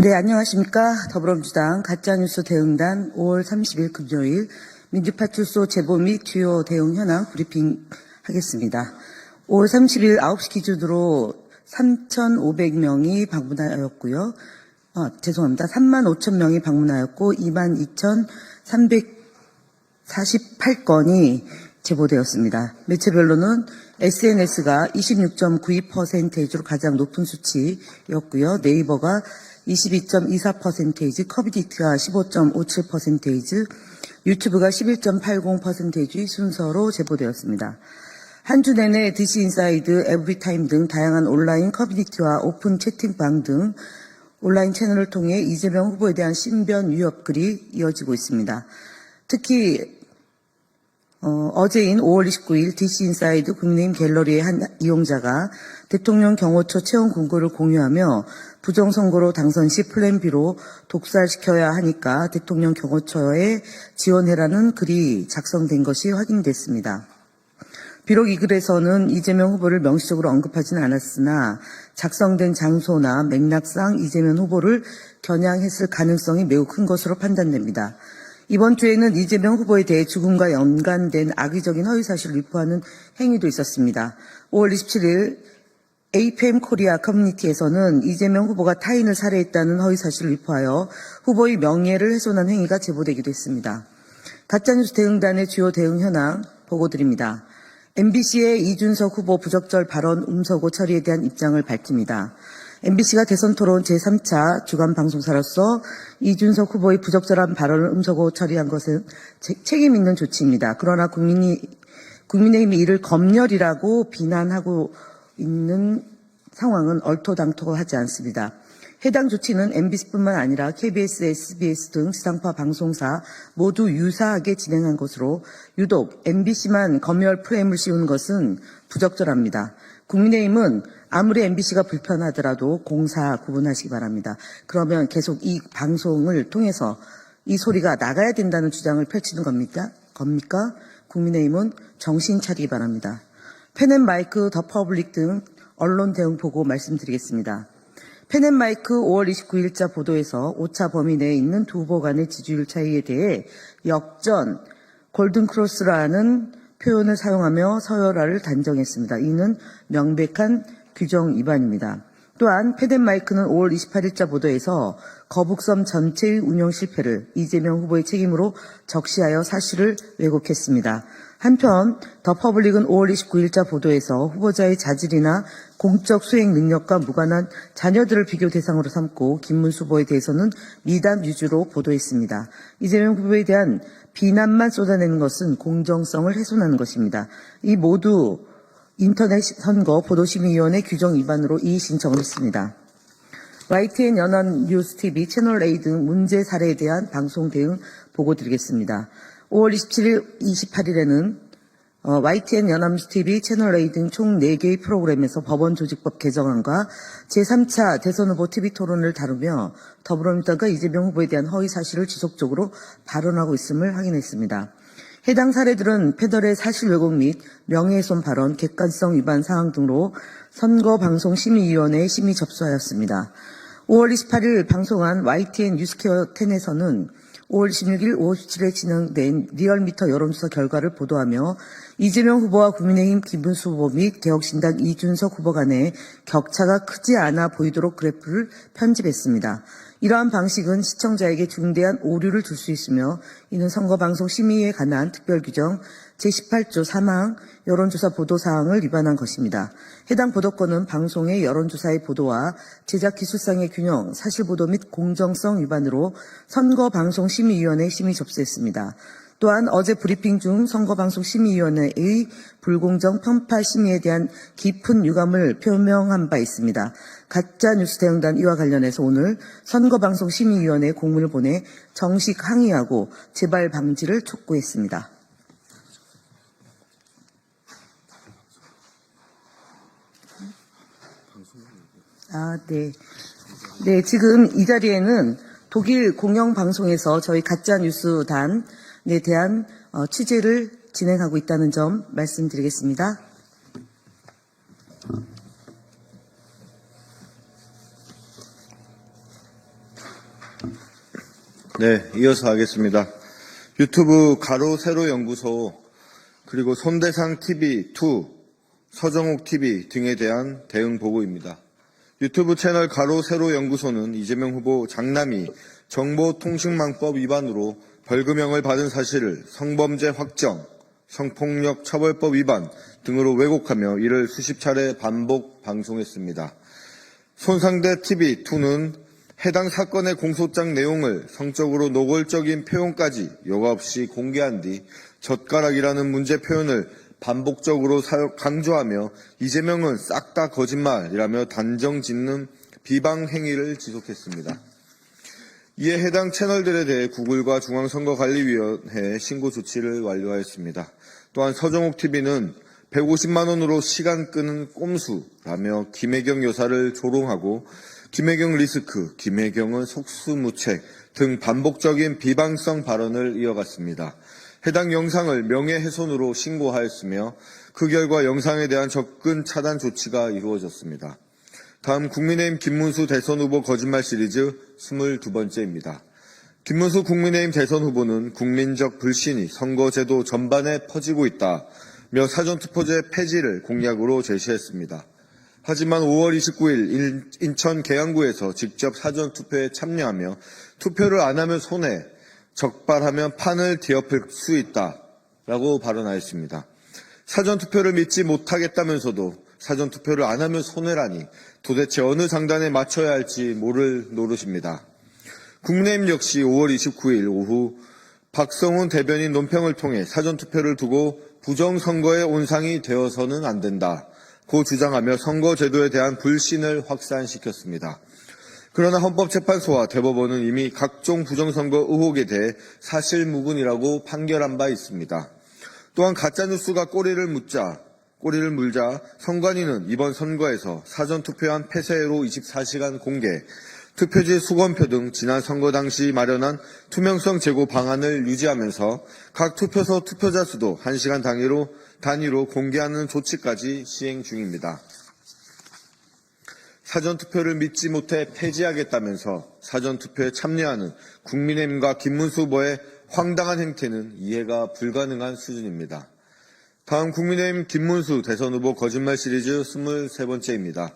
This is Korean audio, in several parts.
네, 안녕하십니까. 더불어민주당 가짜뉴스 대응단 5월 30일 금요일 민주파출소 제보 및 주요 대응 현황 브리핑 하겠습니다. 5월 30일 9시 기준으로 3,500명이 방문하였고요. 죄송합니다. 35,000명이 방문하였고 22,348건이 제보되었습니다. 매체별로는 SNS가 26.92%로 가장 높은 수치였고요. 네이버가 22.24%, 커뮤니티가 15.57%, 유튜브가 11.80%의 순서로 제보되었습니다. 한 주 내내 DC인사이드, 에브리타임 등 다양한 온라인 커뮤니티와 오픈 채팅방 등 온라인 채널을 통해 이재명 후보에 대한 신변 위협 글이 이어지고 있습니다. 특히 어제인 5월 29일 DC인사이드 국민의힘 갤러리의 한 이용자가 대통령 경호처 채용 공고를 공유하며 부정선거로 당선 시 플랜 B로 독살시켜야 하니까 대통령 경호처에 지원해라는 글이 작성된 것이 확인됐습니다. 비록 이 글에서는 이재명 후보를 명시적으로 언급하지는 않았으나 작성된 장소나 맥락상 이재명 후보를 겨냥했을 가능성이 매우 큰 것으로 판단됩니다. 이번 주에는 이재명 후보에 대해 죽음과 연관된 악의적인 허위사실을 유포하는 행위도 있었습니다. 5월 27일 APM 코리아 커뮤니티에서는 이재명 후보가 타인을 살해했다는 허위사실을 유포하여 후보의 명예를 훼손한 행위가 제보되기도 했습니다. 가짜뉴스 대응단의 주요 대응 현황 보고드립니다. MBC의 이준석 후보 부적절 발언 음서고 처리에 대한 입장을 밝힙니다. MBC가 대선 토론 제3차 주간 방송사로서 이준석 후보의 부적절한 발언을 음서고 처리한 것은 책임 있는 조치입니다. 그러나 국민의힘이 이를 검열이라고 비난하고 있는 상황은 얼토당토하지 않습니다. 해당 조치는 MBC뿐만 아니라 KBS, SBS 등 지상파 방송사 모두 유사하게 진행한 것으로 유독 MBC만 검열 프레임을 씌우는 것은 부적절합니다. 국민의힘은 아무리 MBC가 불편하더라도 공사 구분하시기 바랍니다. 그러면 계속 이 방송을 통해서 이 소리가 나가야 된다는 주장을 펼치는 겁니까? 국민의힘은 정신 차리기 바랍니다. 펜앤마이크, 더 퍼블릭 등 언론 대응 보고 말씀드리겠습니다. 펜앤마이크 5월 29일자 보도에서 오차 범위 내에 있는 두 후보 간의 지지율 차이에 대해 역전, 골든크로스라는 표현을 사용하며 서열화를 단정했습니다. 이는 명백한 규정 위반입니다. 또한 펜앤마이크는 5월 28일자 보도에서 거북섬 전체의 운영 실패를 이재명 후보의 책임으로 적시하여 사실을 왜곡했습니다. 한편 더 퍼블릭은 5월 29일자 보도에서 후보자의 자질이나 공적 수행 능력과 무관한 자녀들을 비교 대상으로 삼고 김문수 후보에 대해서는 미담 위주로 보도했습니다. 이재명 후보에 대한 비난만 쏟아내는 것은 공정성을 훼손하는 것입니다. 이 모두 인터넷 선거 보도심의위원회 규정 위반으로 이의 신청을 했습니다. YTN 연합뉴스TV, 채널A 등 문제 사례에 대한 방송 대응 보고드리겠습니다. 5월 27일, 28일에는 YTN 연합뉴스TV, 채널A 등 총 4개의 프로그램에서 법원 조직법 개정안과 제3차 대선 후보 TV 토론을 다루며 더불어민주당과 이재명 후보에 대한 허위 사실을 지속적으로 발언하고 있음을 확인했습니다. 해당 사례들은 패널의 사실 왜곡 및 명예훼손 발언, 객관성 위반 사항 등으로 선거방송심의위원회에 심의 접수하였습니다. 5월 28일 방송한 YTN 뉴스케어 10에서는 5월 26일, 5월 17일에 진행된 리얼미터 여론조사 결과를 보도하며 이재명 후보와 국민의힘 김문수 후보 및 개혁신당 이준석 후보 간의 격차가 크지 않아 보이도록 그래프를 편집했습니다. 이러한 방식은 시청자에게 중대한 오류를 줄 수 있으며 이는 선거방송 심의에 관한 특별규정 제18조 3항 여론조사 보도사항을 위반한 것입니다. 해당 보도건은 방송의 여론조사의 보도와 제작 기술상의 균형, 사실보도 및 공정성 위반으로 선거방송심의위원회에 심의 접수했습니다. 또한 어제 브리핑 중 선거방송심의위원회의 불공정 편파 심의에 대한 깊은 유감을 표명한 바 있습니다. 가짜뉴스 대응단 이와 관련해서 오늘 선거방송심의위원회에 공문을 보내 정식 항의하고 재발 방지를 촉구했습니다. 네, 지금 이 자리에는 독일 공영방송에서 저희 가짜뉴스단에 대한 취재를 진행하고 있다는 점 말씀드리겠습니다. 네, 이어서 하겠습니다. 유튜브 가로 세로 연구소 그리고 손대상 TV2, 서정욱 TV 등에 대한 대응 보고입니다. 유튜브 채널 가로 세로 연구소는 이재명 후보 장남이 정보통신망법 위반으로 벌금형을 받은 사실을 성범죄 확정, 성폭력 처벌법 위반 등으로 왜곡하며 이를 수십 차례 반복 방송했습니다. 손상대 TV2는 해당 사건의 공소장 내용을 성적으로 노골적인 표현까지 여과 없이 공개한 뒤 젓가락이라는 문제 표현을 반복적으로 강조하며 이재명은 싹 다 거짓말이라며 단정 짓는 비방 행위를 지속했습니다. 이에 해당 채널들에 대해 구글과 중앙선거관리위원회에 신고 조치를 완료하였습니다. 또한 서정욱 TV는 150만 원으로 시간 끄는 꼼수라며 김혜경 여사를 조롱하고 김혜경 리스크, 김혜경은 속수무책 등 반복적인 비방성 발언을 이어갔습니다. 해당 영상을 명예훼손으로 신고하였으며 그 결과 영상에 대한 접근 차단 조치가 이루어졌습니다. 다음 국민의힘 김문수 대선 후보 거짓말 시리즈 22번째입니다. 김문수 국민의힘 대선 후보는 국민적 불신이 선거제도 전반에 퍼지고 있다며 사전투표제 폐지를 공약으로 제시했습니다. 하지만 5월 29일 인천 계양구에서 직접 사전투표에 참여하며 투표를 안 하면 손해, 적발하면 판을 뒤엎을 수 있다라고 발언하였습니다. 사전투표를 믿지 못하겠다면서도 사전투표를 안 하면 손해라니 도대체 어느 장단에 맞춰야 할지 모를 노릇입니다. 국민의힘 역시 5월 29일 오후 박성훈 대변인 논평을 통해 사전투표를 두고 부정선거의 온상이 되어서는 안 된다. 고 주장하며 선거제도에 대한 불신을 확산시켰습니다. 그러나 헌법재판소와 대법원은 이미 각종 부정선거 의혹에 대해 사실무근이라고 판결한 바 있습니다. 또한 가짜뉴스가 꼬리를 물자 선관위는 이번 선거에서 사전투표한 폐쇄로 24시간 공개, 투표지 수검표 등 지난 선거 당시 마련한 투명성 제고 방안을 유지하면서 각 투표소 투표자 수도 1시간 단위로 공개하는 조치까지 시행 중입니다. 사전투표를 믿지 못해 폐지하겠다면서 사전투표에 참여하는 국민의힘과 김문수 후보의 황당한 행태는 이해가 불가능한 수준입니다. 다음 국민의힘 김문수 대선 후보 거짓말 시리즈 23번째입니다.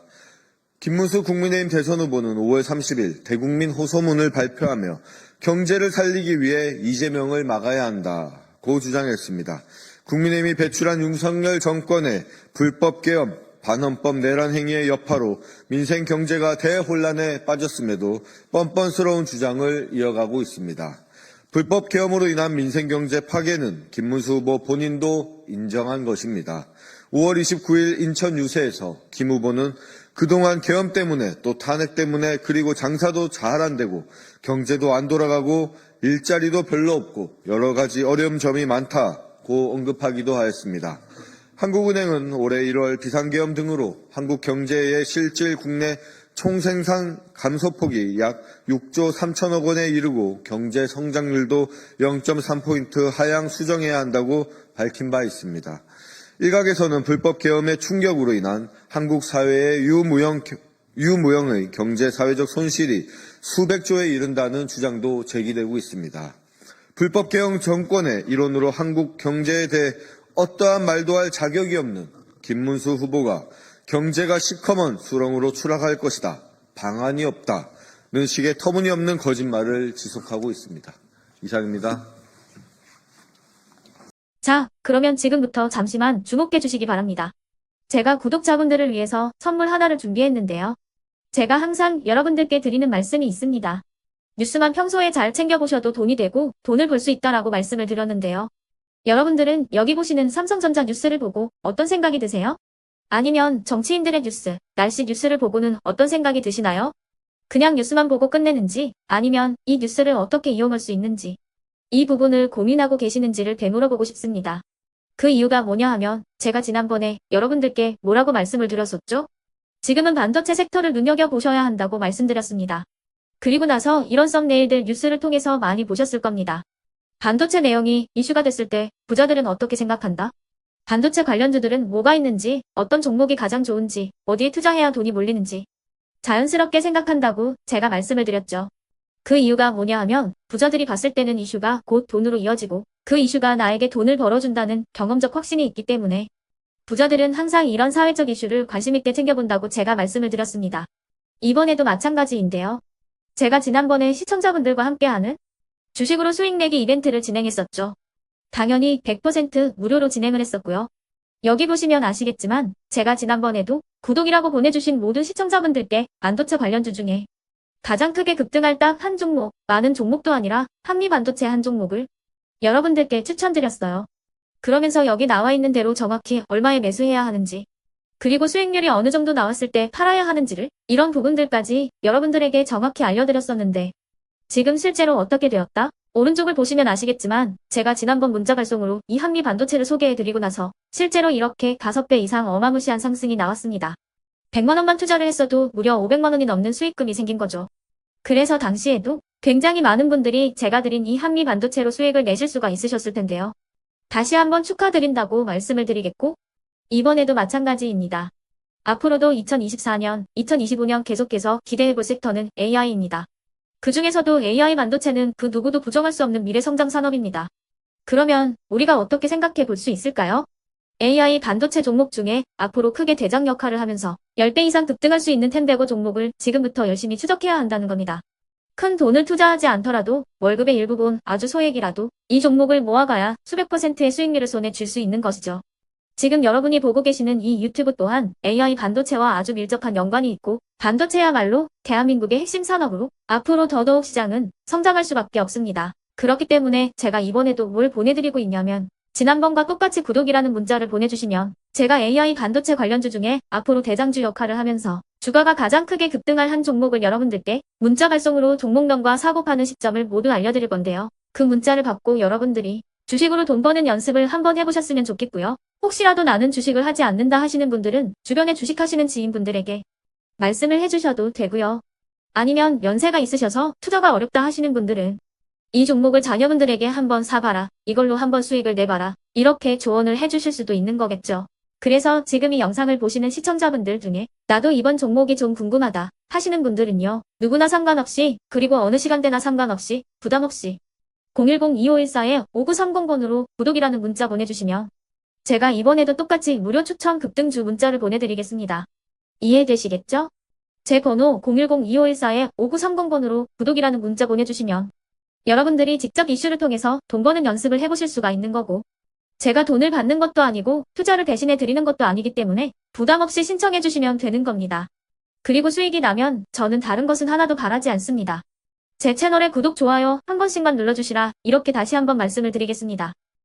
김문수 국민의힘 대선 후보는 5월 30일 대국민 호소문을 발표하며 경제를 살리기 위해 이재명을 막아야 한다고 주장했습니다. 국민의힘이 배출한 윤석열 정권의 불법 계엄, 반헌법 내란 행위의 여파로 민생 경제가 대혼란에 빠졌음에도 뻔뻔스러운 주장을 이어가고 있습니다. 불법 계엄으로 인한 민생 경제 파괴는 김문수 후보 본인도 인정한 것입니다. 5월 29일 인천 유세에서 김 후보는 그동안 계엄 때문에 또 탄핵 때문에 그리고 장사도 잘 안 되고 경제도 안 돌아가고 일자리도 별로 없고 여러 가지 어려운 점이 많다고 언급하기도 하였습니다. 한국은행은 올해 1월 비상계엄 등으로 한국 경제의 실질 국내 총생산 감소폭이 약 6조 3천억 원에 이르고 경제 성장률도 0.3포인트 하향 수정해야 한다고 밝힌 바 있습니다. 일각에서는 불법 계엄의 충격으로 인한 한국 사회의 유무형의 경제 사회적 손실이 수백조에 이른다는 주장도 제기되고 있습니다. 불법 계엄 정권의 일원으로 한국 경제에 대해 어떠한 말도 할 자격이 없는 김문수 후보가 경제가 시커먼 수렁으로 추락할 것이다. 방안이 없다는 식의 터무니없는 거짓말을 지속하고 있습니다. 이상입니다. 자, 그러면 지금부터 잠시만 주목해 주시기 바랍니다. 제가 구독자분들을 위해서 선물 하나를 준비했는데요. 제가 항상 여러분들께 드리는 말씀이 있습니다. 뉴스만 평소에 잘 챙겨보셔도 돈이 되고 돈을 벌 수 있다라고 말씀을 드렸는데요. 여러분들은 여기 보시는 삼성전자 뉴스를 보고 어떤 생각이 드세요? 아니면 정치인들의 뉴스, 날씨 뉴스를 보고는 어떤 생각이 드시나요? 그냥 뉴스만 보고 끝내는지 아니면 이 뉴스를 어떻게 이용할 수 있는지 이 부분을 고민하고 계시는지를 되물어보고 싶습니다. 그 이유가 뭐냐 하면 제가 지난번에 여러분들께 뭐라고 말씀을 드렸었죠? 지금은 반도체 섹터를 눈여겨보셔야 한다고 말씀드렸습니다. 그리고 나서 이런 썸네일들 뉴스를 통해서 많이 보셨을 겁니다. 반도체 내용이 이슈가 됐을 때 부자들은 어떻게 생각한다? 반도체 관련주들은 뭐가 있는지, 어떤 종목이 가장 좋은지, 어디에 투자해야 돈이 몰리는지 자연스럽게 생각한다고 제가 말씀을 드렸죠. 그 이유가 뭐냐 하면 부자들이 봤을 때는 이슈가 곧 돈으로 이어지고 그 이슈가 나에게 돈을 벌어준다는 경험적 확신이 있기 때문에 부자들은 항상 이런 사회적 이슈를 관심 있게 챙겨본다고 제가 말씀을 드렸습니다. 이번에도 마찬가지인데요. 제가 지난번에 시청자분들과 함께하는 주식으로 수익 내기 이벤트를 진행했었죠. 당연히 100% 무료로 진행을 했었고요. 여기 보시면 아시겠지만 제가 지난번에도 구독이라고 보내주신 모든 시청자분들께 반도체 관련주 중에 가장 크게 급등할 딱 한 종목, 많은 종목도 아니라 한미반도체 한 종목을 여러분들께 추천드렸어요. 그러면서 여기 나와 있는 대로 정확히 얼마에 매수해야 하는지, 그리고 수익률이 어느 정도 나왔을 때 팔아야 하는지를 이런 부분들까지 여러분들에게 정확히 알려드렸었는데 지금 실제로 어떻게 되었다? 오른쪽을 보시면 아시겠지만 제가 지난번 문자 발송으로 이 한미 반도체를 소개해드리고 나서 실제로 이렇게 5배 이상 어마무시한 상승이 나왔습니다. 100만 원만 투자를 했어도 무려 500만 원이 넘는 수익금이 생긴 거죠. 그래서 당시에도 굉장히 많은 분들이 제가 드린 이 한미 반도체로 수익을 내실 수가 있으셨을 텐데요. 다시 한번 축하드린다고 말씀을 드리겠고 이번에도 마찬가지입니다. 앞으로도 2024년, 2025년 계속해서 기대해볼 섹터는 AI입니다. 그 중에서도 AI 반도체는 그 누구도 부정할 수 없는 미래 성장 산업입니다. 그러면 우리가 어떻게 생각해 볼 수 있을까요? AI 반도체 종목 중에 앞으로 크게 대장 역할을 하면서 10배 이상 급등할 수 있는 템베고 종목을 지금부터 열심히 추적해야 한다는 겁니다. 큰 돈을 투자하지 않더라도 월급의 일부분 아주 소액이라도 이 종목을 모아가야 수백 %의 수익률을 손에 쥘 수 있는 것이죠. 지금 여러분이 보고 계시는 이 유튜브 또한 AI 반도체와 아주 밀접한 연관이 있고 반도체야말로 대한민국의 핵심 산업으로 앞으로 더더욱 시장은 성장할 수밖에 없습니다. 그렇기 때문에 제가 이번에도 뭘 보내드리고 있냐면 지난번과 똑같이 구독이라는 문자를 보내주시면 제가 AI 반도체 관련주 중에 앞으로 대장주 역할을 하면서 주가가 가장 크게 급등할 한 종목을 여러분들께 문자 발송으로 종목명과 사고 파는 시점을 모두 알려드릴 건데요. 그 문자를 받고 여러분들이 주식으로 돈 버는 연습을 한번 해보셨으면 좋겠고요. 혹시라도 나는 주식을 하지 않는다 하시는 분들은 주변에 주식하시는 지인분들에게 말씀을 해주셔도 되고요. 아니면 연세가 있으셔서 투자가 어렵다 하시는 분들은 이 종목을 자녀분들에게 한번 사봐라. 이걸로 한번 수익을 내봐라. 이렇게 조언을 해주실 수도 있는 거겠죠. 그래서 지금 이 영상을 보시는 시청자분들 중에 나도 이번 종목이 좀 궁금하다 하시는 분들은요. 누구나 상관없이 그리고 어느 시간대나 상관없이 부담 없이 010-2514-5930번으로 구독이라는 문자 보내주시면 제가 이번에도 똑같이 무료 추천 급등주 문자를 보내드리겠습니다. 이해되시겠죠? 제 번호 010-2514-5930번으로 구독이라는 문자 보내주시면 여러분들이 직접 이슈를 통해서 돈 버는 연습을 해보실 수가 있는 거고 제가 돈을 받는 것도 아니고 투자를 대신해 드리는 것도 아니기 때문에 부담 없이 신청해 주시면 되는 겁니다. 그리고 수익이 나면 저는 다른 것은 하나도 바라지 않습니다. 제 채널에 구독, 좋아요 한 번씩만 눌러주시라 이렇게 다시 한번 말씀을 드리겠습니다.